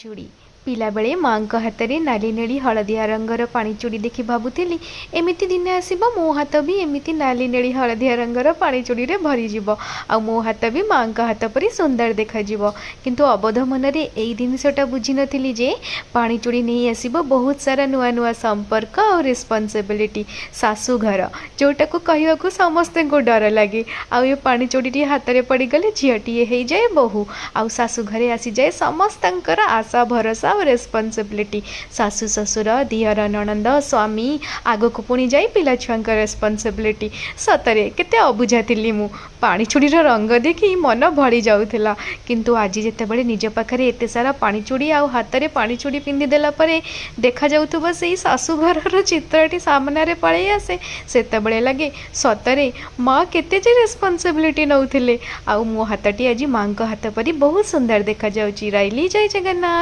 चूड़ी पिलाबेले माँ हाथ में नाली नेली हलदिया रंगर पानी चूड़ी देखी भावुली एमती दिने आसब मो हाथ भी एमती नाली नेली हलदिया रंगर पानी चूड़ी रे भरीज आ मो हाथ भी माँ हाथ परी सुंदर देखा किंतु अबोध मन में यही जिनसटा बुझी नी जे पानी चूड़ी नहीं आसब बहुत सारा नुआ नुआ संपर्क और रिस्पांसिबिलिटी शाशु घर जोटा को कहवाक समस्त को डर लगे आउ ये पानी चूड़ी हाथ में पड़गले झीटीए हो जाए बहु आउ शाशु घरे आसी जाए समस्त आशा भरोसा और रेस्पॉन्सिबिलिटी शाशु ससुर दिहर नणंद स्वामी आग को पुणी जाए पिला छुआ रेस्पॉन्सिबिलिटी सतरे केते अबुझा थी मु पानी चूड़ीर रंग देखी मन भरी जाऊला किंतु आज जितेबाला निज पाखे एत सारा पानी चूड़ी आ हाथ में पानी चूड़ी पिंधिदेला देखा जाऊथबो से शाशु घर चित्रटी सामने पड़े आसे सेतबेले लगे सतरे माँ केते जे रेस्पॉन्सिबिलिटी नौथिले आउ मो हाथटी आज माँ हाथ परी बहुत सुंदर देखा जाउची। राइली जय जगन्नाथ।